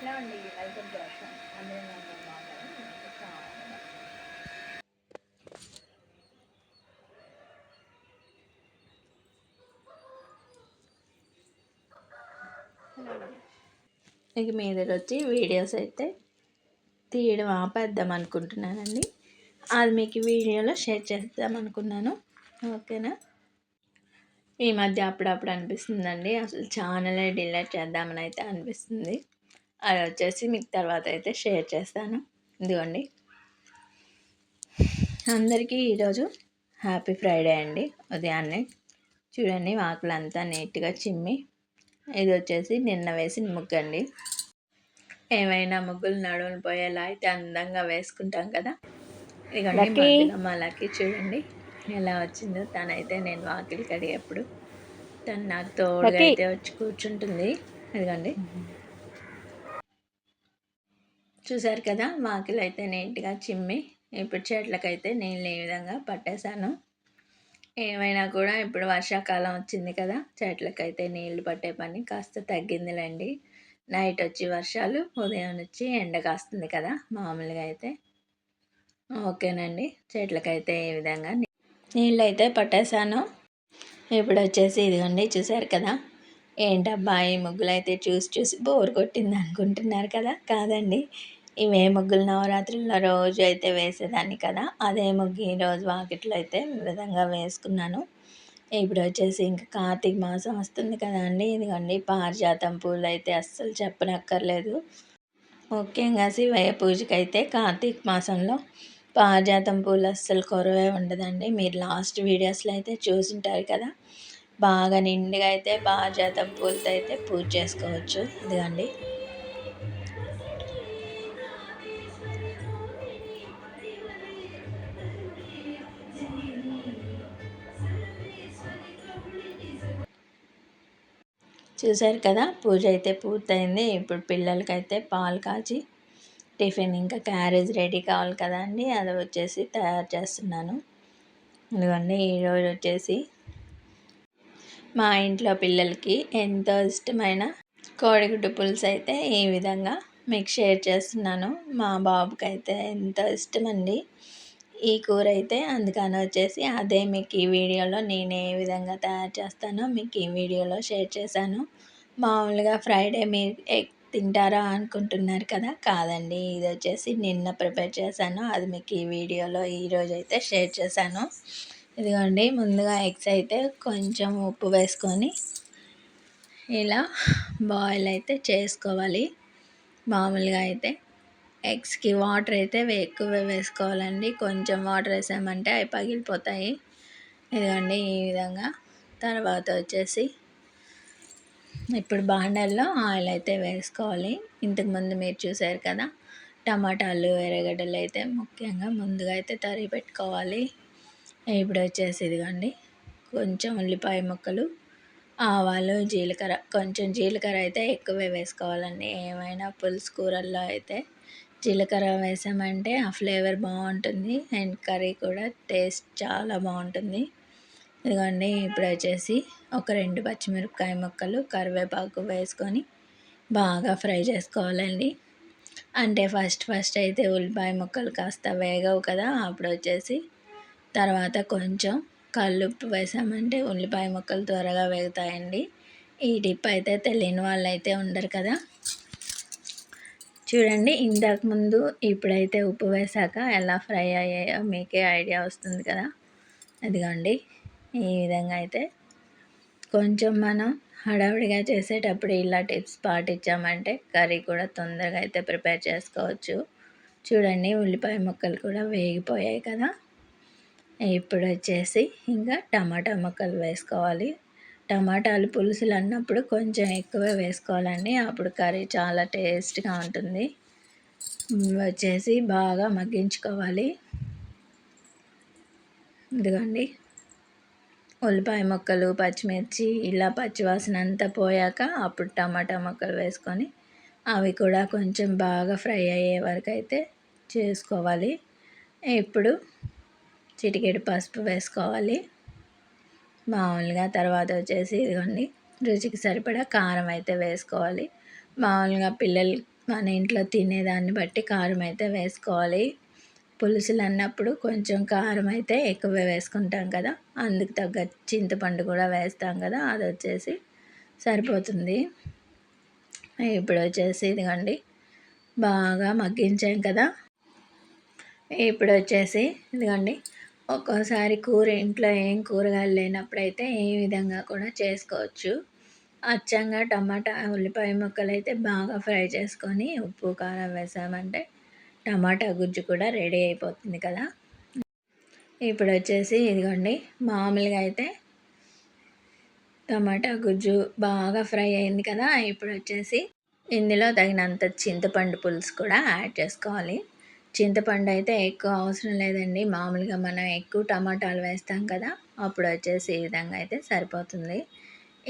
ఏమండి welcome to our channel. అందరూ బాగున్నారు. నేనైతే చాలా ఇక మీద వచ్చి వీడియోస్ అయితే తీయడం ఆపేద్దాం అనుకుంటున్నానండి. అది మీకు వీడియోలో షేర్ చేద్దాం అనుకున్నాను. ఓకేనా. ఈ మధ్య అప్పుడప్పుడు అనిపిస్తుందండి అసలు ఛానలే డిలీట్ చేద్దామని అయితే అనిపిస్తుంది. అది వచ్చేసి మీకు తర్వాత అయితే షేర్ చేస్తాను. ఇదిగోండి, అందరికీ ఈరోజు హ్యాపీ ఫ్రైడే అండి. ఉదయాన్నే చూడండి వాకులంతా నీట్గా చిమ్మి, ఇది వచ్చేసి నిన్న వేసిన ముగ్గు అండి. ఏమైనా ముగ్గులు నడువులు పోయేలా అయితే అందంగా వేసుకుంటాం కదా. ఇదిగోండి మధ్యలో మా లక్కీ చూడండి ఎలా వచ్చిందో. తనైతే నేను వాకిలి కడిగేప్పుడు తను నాకు తోడుగా అయితే వచ్చి కూర్చుంటుంది. ఇదిగోండి, చూసారు కదా వాకిలి అయితే నీట్గా చిమ్మి, ఇప్పుడు చెట్లకైతే నీళ్ళు ఈ విధంగా పట్టేశాను. ఏమైనా కూడా ఇప్పుడు వర్షాకాలం వచ్చింది కదా, చెట్లకైతే నీళ్లు పట్టే పని కాస్త తగ్గిందిలేండి. నైట్ వచ్చి వర్షాలు, ఉదయం వచ్చి ఎండ కాస్తుంది కదా మామూలుగా అయితే. ఓకేనండి, చెట్లకైతే ఈ విధంగా నీళ్ళు అయితే పట్టేశాను. ఇప్పుడు వచ్చేసి ఇదిగోండి చూసారు కదా, ఏంటబ్బా ఈ ముగ్గులు అయితే చూసి చూసి బోర్ కొట్టింది అనుకుంటున్నారు కదా. కాదండి, ఇవే ముగ్గులు నవరాత్రుల్లో రోజు అయితే వేసేదాన్ని కదా, అదే ముగ్గు ఈరోజు వాకిట్లో అయితే విధంగా వేసుకున్నాను. ఇప్పుడు వచ్చేసి ఇంకా కార్తీక మాసం వస్తుంది కదా అండి. ఇదిగోండి పారిజాతం పూలు అయితే అస్సలు చెప్పనక్కర్లేదు. ముఖ్యంగా శివయ్య పూజకి అయితే కార్తీక మాసంలో పారిజాతం పూలు అస్సలు కొరవే ఉండదండి. మీరు లాస్ట్ వీడియోస్లో అయితే చూసింటారు కదా, బాగా నిండుగా అయితే పారిజాతం పూలతో అయితే పూజ చేసుకోవచ్చు. ఇదిగోండి, చూసారు కదా పూజ అయితే పూర్తయింది. ఇప్పుడు పిల్లలకైతే పాలు కాచి టిఫిన్ ఇంకా క్యారేజ్ రెడీ కావాలి కదా అండి, అది వచ్చేసి తయారు చేస్తున్నాను. ఇదిగోండి ఈరోజు వచ్చేసి మా ఇంట్లో పిల్లలకి ఎంతో ఇష్టమైన కోడిగుడ్డు పులుసు అయితే ఈ విధంగా మీకు షేర్ చేస్తున్నాను. మా బాబుకి అయితే ఎంతో ఇష్టమండి ఈ కూర అయితే, అందుకని వచ్చేసి అదే మీకు ఈ వీడియోలో నేను ఏ విధంగా తయారు చేస్తానో మీకు ఈ వీడియోలో షేర్ చేశాను. మామూలుగా ఫ్రైడే మీరు ఎగ్ తింటారా అనుకుంటున్నారు కదా, కాదండి, ఇది వచ్చేసి నిన్న ప్రిపేర్ చేశాను. అది మీకు ఈ వీడియోలో ఈరోజు అయితే షేర్ చేశాను. ఇదిగోండి, ముందుగా ఎగ్స్ అయితే కొంచెం ఉప్పు వేసుకొని ఇలా బాయిల్ అయితే చేసుకోవాలి. మామూలుగా అయితే ఎగ్స్కి వాటర్ అయితే ఎక్కువ వేసుకోవాలండి. కొంచెం వాటర్ వేసామంటే అవి పగిలిపోతాయి. ఇదిగోండి ఈ విధంగా. తర్వాత వచ్చేసి ఇప్పుడు బాండల్లో ఆయిల్ అయితే వేసుకోవాలి. ఇంతకుముందు మీరు చూసారు కదా, టమాటాలు ఎర్రగడ్డలు అయితే ముఖ్యంగా ముందుగా అయితే తరిగి పెట్టుకోవాలి. ఇప్పుడు వచ్చేసి ఇదిగోండి కొంచెం ఉల్లిపాయ ముక్కలు, ఆవాలు, జీలకర్ర, కొంచెం జీలకర్ర అయితే ఎక్కువే వేసుకోవాలండి. ఏమైనా పులుసు కూరల్లో అయితే జీలకర్ర వేసామంటే ఆ ఫ్లేవర్ బాగుంటుంది అండ్ కర్రీ కూడా టేస్ట్ చాలా బాగుంటుంది. ఇదిగోండి ఇప్పుడు వచ్చేసి ఒక 2 పచ్చిమిరపకాయ ముక్కలు, కరివేపాకు వేసుకొని బాగా ఫ్రై చేసుకోవాలండి. అంటే ఫస్ట్ అయితే ఉల్లిపాయ ముక్కలు కాస్త వేగవు కదా, అప్పుడు వచ్చేసి తర్వాత కొంచెం కల్లుప్పు వేసామంటే ఉల్లిపాయ ముక్కలు త్వరగా వేగుతాయండి. ఈ టిప్ అయితే తెలియని వాళ్ళు అయితే ఉండరు కదా. చూడండి ఇంతకుముందు ఇప్పుడైతే ఉప్పు వేసాక ఎలా ఫ్రై అయ్యాయో మీకే ఐడియా వస్తుంది కదా. అదిగోండి ఈ విధంగా అయితే కొంచెం మనం హడావిడిగా చేసేటప్పుడు ఇలా టిప్స్ పాటించామంటే కర్రీ కూడా తొందరగా అయితే ప్రిపేర్ చేసుకోవచ్చు. చూడండి ఉల్లిపాయ ముక్కలు కూడా వేగిపోయాయి కదా. ఇప్పుడు వచ్చేసి ఇంకా టమాటా ముక్కలు వేసుకోవాలి. టమాటాలు పులుసులు అన్నప్పుడు కొంచెం ఎక్కువ వేసుకోవాలండి, అప్పుడు కర్రీ చాలా టేస్ట్గా ఉంటుంది. వచ్చేసి బాగా మగ్గించుకోవాలి. ఇదిగోండి ఉల్లిపాయ ముక్కలు, పచ్చిమిర్చి ఇలా పచ్చివాసన అంతా పోయాక అప్పుడు టమాటా ముక్కలు వేసుకొని అవి కూడా కొంచెం బాగా ఫ్రై అయ్యే వరకు అయితే చేసుకోవాలి. ఇప్పుడు చిటికెడు పసుపు వేసుకోవాలి మామూలుగా. తర్వాత వచ్చేసి ఇదిగోండి రుచికి సరిపడా కారం అయితే వేసుకోవాలి. మామూలుగా పిల్లలు మన ఇంట్లో తినేదాన్ని బట్టి కారం అయితే వేసుకోవాలి. పులుసులు అన్నప్పుడు కొంచెం కారం అయితే ఎక్కువ వేసుకుంటాం కదా, అందుకు తగ్గ చింతపండు కూడా వేస్తాం కదా, అది వచ్చేసి సరిపోతుంది. ఇప్పుడు వచ్చేసి ఇదిగోండి బాగా మగ్గించాం కదా, ఇప్పుడు వచ్చేసి ఇదిగోండి ఒక్కోసారి కూర ఇంట్లో ఏం కూరగాయలు లేనప్పుడైతే ఈ విధంగా కూడా చేసుకోవచ్చు. అచ్చంగా టమాటా ఉల్లిపాయ ముక్కలు అయితే బాగా ఫ్రై చేసుకొని ఉప్పు కారం వేసామంటే టమాటా గుజ్జు కూడా రెడీ అయిపోతుంది కదా. ఇప్పుడు వచ్చేసి ఇదిగోండి మామూలుగా అయితే టమాటా గుజ్జు బాగా ఫ్రై అయింది కదా, ఇప్పుడు వచ్చేసి ఇందులో తగినంత చింతపండు పులుసు కూడా యాడ్ చేసుకోవాలి. చింతపండు అయితే ఎక్కువ అవసరం లేదండి, మామూలుగా మనం ఎక్కువ టమాటాలు వేస్తాం కదా, అప్పుడు వచ్చేసి ఈ విధంగా అయితే సరిపోతుంది.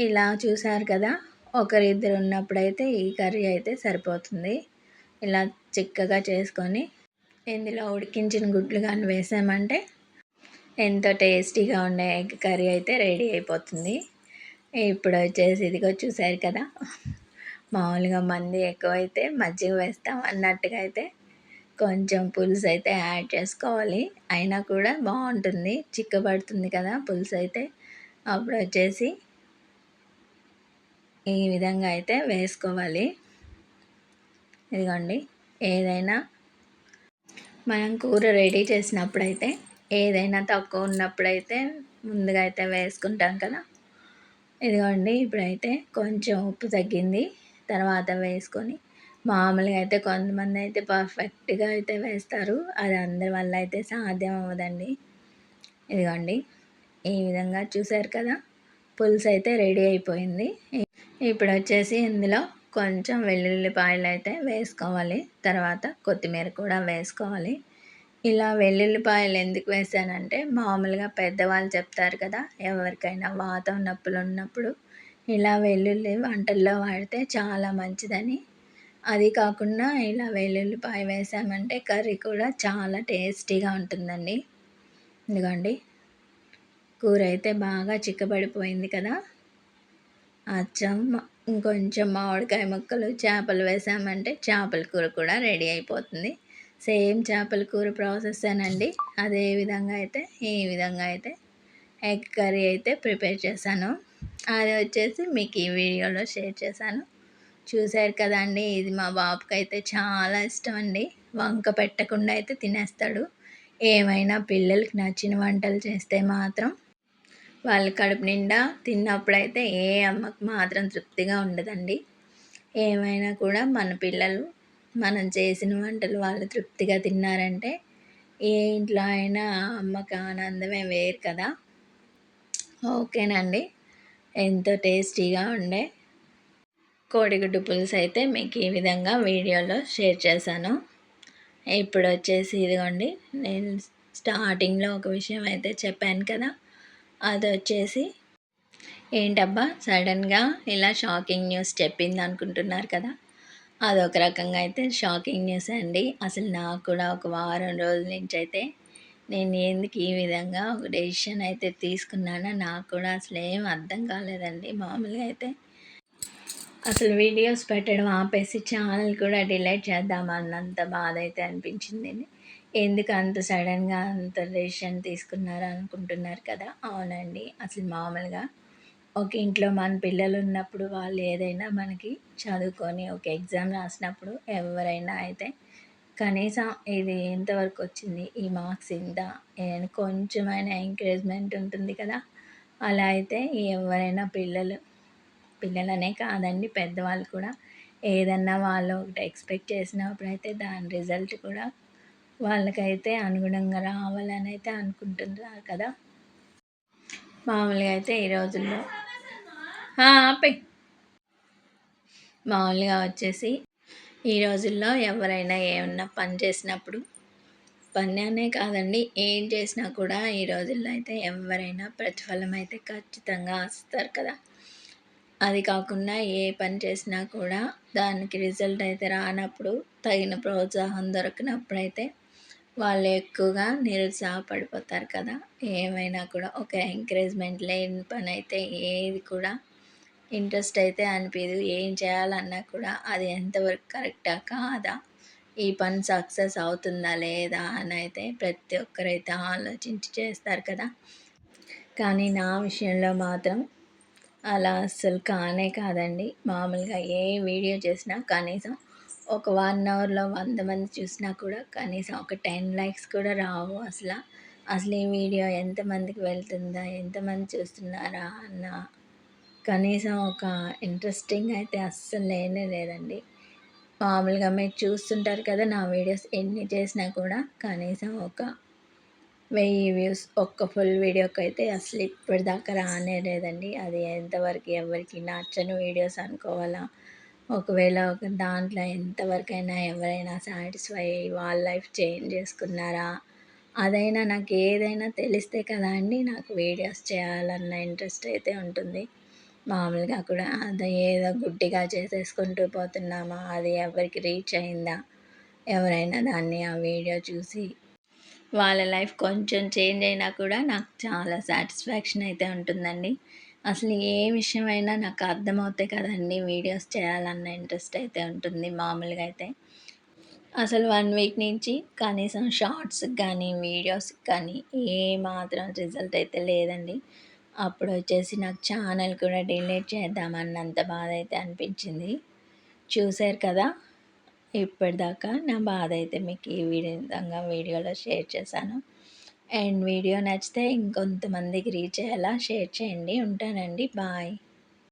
ఇలా చూసారు కదా, ఒకరిద్దరు ఉన్నప్పుడైతే ఈ కర్రీ అయితే సరిపోతుంది. ఇలా చిక్కగా చేసుకొని ఇందులో ఉడికించిన గుడ్లు కానీ వేసామంటే ఎంతో టేస్టీగా ఉండే ఎగ్ కర్రీ అయితే రెడీ అయిపోతుంది. ఇప్పుడు వచ్చేసి ఇదిగో చూసారు కదా, మామూలుగా మంది ఎక్కువైతే మజ్జిగ వేస్తాం అన్నట్టుగా అయితే కొంచెం పులుసు అయితే యాడ్ చేసుకోవాలి. అయినా కూడా బాగుంటుంది, చిక్కబడుతుంది కదా పులుసు అయితే. అప్పుడు వచ్చేసి ఈ విధంగా అయితే వేసుకోవాలి. ఇదిగోండి ఏదైనా మనం కూర రెడీ చేసినప్పుడైతే ఏదైనా తక్కువ ఉన్నప్పుడైతే ముందుగా అయితే వేసుకుంటాం కదా. ఇదిగోండి ఇప్పుడైతే కొంచెం ఉప్పు తగ్గింది, తర్వాత వేసుకొని మామూలుగా అయితే కొంతమంది అయితే పర్ఫెక్ట్గా అయితే వేస్తారు, అది అందరి వల్ల అయితే సాధ్యం అవ్వదండి. ఇదిగోండి ఈ విధంగా చూసారు కదా, పులుసు అయితే రెడీ అయిపోయింది. ఇప్పుడు వచ్చేసి ఇందులో కొంచెం వెల్లుల్లిపాయలు అయితే వేసుకోవాలి, తర్వాత కొత్తిమీర కూడా వేసుకోవాలి. ఇలా వెల్లుల్లిపాయలు ఎందుకు వేసానంటే మామూలుగా పెద్దవాళ్ళు చెప్తారు కదా, ఎవరికైనా వాతం నొప్పులు ఉన్నప్పుడు ఇలా వెల్లుల్లి వంటల్లో వాడితే చాలా మంచిదని. అది కాకుండా ఇలా వెల్లుల్లిపాయ వేసామంటే కర్రీ కూడా చాలా టేస్టీగా ఉంటుందండి. ఎందుకండి కూర అయితే బాగా చిక్కబడిపోయింది కదా, అచ్చం ఇంకొంచెం మామిడికాయ ముక్కలు చేపలు వేసామంటే చేపల కూర కూడా రెడీ అయిపోతుంది. సేమ్ చేపల కూర ప్రాసెస్సేనండి, అదే విధంగా అయితే ఈ విధంగా అయితే ఎగ్ కర్రీ అయితే ప్రిపేర్ చేశాను. అది వచ్చేసి మీకు ఈ వీడియోలో షేర్ చేశాను. చూశారు కదండి, ఇది మా బాబుకి అయితే చాలా ఇష్టం అండి, వంక పెట్టకుండా అయితే తినేస్తాడు. ఏమైనా పిల్లలకి నచ్చిన వంటలు చేస్తే మాత్రం వాళ్ళ కడుపు నిండా తిన్నప్పుడైతే ఏ అమ్మకు మాత్రం తృప్తిగా ఉండదండి. ఏమైనా కూడా మన పిల్లలు మనం చేసిన వంటలు వాళ్ళు తృప్తిగా తిన్నారంటే ఏ ఇంట్లో అయినా అమ్మకి ఆనందమే వేరు కదా. ఓకేనండి, ఎంతో టేస్టీగా ఉండే కోడిగుడ్డు పులుసు అయితే మీకు ఈ విధంగా వీడియోలో షేర్ చేశాను. ఇప్పుడు వచ్చేసి ఇదిగోండి నేను స్టార్టింగ్లో ఒక విషయం అయితే చెప్పాను కదా, అది వచ్చేసి ఏంటబ్బా సడన్గా ఇలా షాకింగ్ న్యూస్ చెప్పింది అనుకుంటున్నారు కదా, అదొక రకంగా అయితే షాకింగ్ న్యూస్ అండి. అసలు నాకు కూడా ఒక వారం రోజుల నుంచి అయితే నేను ఎందుకు ఈ విధంగా ఒక డెసిషన్ అయితే తీసుకున్నానో నాకు కూడా అసలు ఏం అర్థం కాలేదండి. మామూలుగా అయితే అసలు వీడియోస్ పెట్టడం ఆపేసి ఛానల్ కూడా డిలీట్ చేద్దామన్నంత బాధ అయితే అనిపించింది. ఎందుకు అంత సడన్గా అంత డెసిషన్ తీసుకున్నారు అనుకుంటున్నారు కదా, అవునండి. అసలు మామూలుగా ఒక ఇంట్లో మన పిల్లలు ఉన్నప్పుడు వాళ్ళు ఏదైనా మనకి చదువుకొని ఒక ఎగ్జామ్ రాసినప్పుడు ఎవరైనా అయితే కనీసం ఇది ఎంతవరకు వచ్చింది, ఈ మార్క్స్ ఇంత, కొంచెమైనా ఎంకరేజ్మెంట్ ఉంటుంది కదా. అలా అయితే ఎవరైనా పిల్లలనే కాదండి, పెద్దవాళ్ళు కూడా ఏదన్నా వాళ్ళు ఒకటి ఎక్స్పెక్ట్ చేసినప్పుడైతే దాని రిజల్ట్ కూడా వాళ్ళకైతే అనుగుణంగా రావాలని అయితే అనుకుంటున్నారు కదా. మామూలుగా అయితే ఈ రోజుల్లో ఆపే మామూలుగా వచ్చేసి ఈ రోజుల్లో ఎవరైనా ఏమన్నా పని చేసినప్పుడు, పని అనే కాదండి ఏం చేసినా కూడా ఈ రోజుల్లో అయితే ఎవరైనా ప్రతిఫలం అయితే ఖచ్చితంగా ఆశిస్తారు కదా. అది కాకుండా ఏ పని చేసినా కూడా దానికి రిజల్ట్ అయితే రానప్పుడు, తగిన ప్రోత్సాహం దొరికినప్పుడైతే వాళ్ళు ఎక్కువగా నిరుత్సాహపడిపోతారు కదా. ఏమైనా కూడా ఒక ఎంకరేజ్మెంట్ లేని పని అయితే ఏది కూడా ఇంట్రెస్ట్ అయితే అనిపియదు. ఏం చేయాలన్నా కూడా అది ఎంతవరకు కరెక్టా? కాదా? ఈ పని సక్సెస్ అవుతుందా? లేదా? అనైతే ప్రతి ఒక్కరైతే ఆలోచించి చేస్తారు కదా! కానీ నా విషయంలో మాత్రం అలా అస్సలు కానే కాదండి. మామూలుగా ఏ వీడియో చేసినా కనీసం ఒక 1 అవర్‌లో 100 మంది చూసినా కూడా కనీసం ఒక 10 లైక్స్ కూడా రావు అసల. అసలు ఈ వీడియో ఎంతమందికి వెళ్తుందా? ఎంతమంది చూస్తున్నారా? అన్న కనీసం ఒక ఇంట్రెస్టింగ్ అయితే అస్సలు లేనే లేదండి. మామూలుగా మీరు చూస్తుంటారు కదా! నా వీడియోస్ ఎన్ని చేసినా కూడా కనీసం ఒక 1000 వ్యూస్ ఒక్క ఫుల్ వీడియోకైతే అసలు ఇప్పటిదాకా రానే లేదండి. అది ఎంతవరకు ఎవరికి నచ్చని వీడియోస్ అనుకోవాలా? ఒకవేళ ఒక దాంట్లో ఎంతవరకైనా ఎవరైనా సాటిస్ఫై అయ్యి వాళ్ళ లైఫ్ చేంజ్ చేసుకున్నారా? అదైనా నాకు ఏదైనా తెలిస్తే కదా అండి నాకు వీడియోస్ చేయాలన్న ఇంట్రెస్ట్ అయితే ఉంటుంది. మామూలుగా కూడా అది ఏదో గుడ్డిగా చేసేసుకుంటూ పోతున్నామా? అది ఎవరికి రీచ్ అయిందా? ఎవరైనా దాన్ని ఆ వీడియో చూసి వాళ్ళ లైఫ్ కొంచెం చేంజ్ అయినా కూడా నాకు చాలా సాటిస్ఫాక్షన్ అయితే ఉంటుందండి. అసలు ఏ విషయమైనా నాకు అర్థమవుతాయి కదండీ! వీడియోస్ చేయాలన్న ఇంట్రెస్ట్ అయితే ఉంటుంది మామూలుగా అయితే. అసలు 1 వీక్ నుంచి కనీసం షార్ట్స్‌కి కానీ, వీడియోస్‌కి కానీ ఏ మాత్రం రిజల్ట్ అయితే లేదండి. అప్పుడొచ్చేసి నాకు ఛానల్ కూడా డిలీట్ చేద్దామన్నంత బాధైతే అనిపించింది. చూసారు కదా! ఇప్పటిదాకా నా బాధైతే మీకు ఈ విధంగా వీడియోలో షేర్ చేశాను. అండ్ వీడియో నచ్చితే ఇంకొంతమందికి రీచ్ అయ్యేలా షేర్ చేయండి. ఉంటానండి. బాయ్.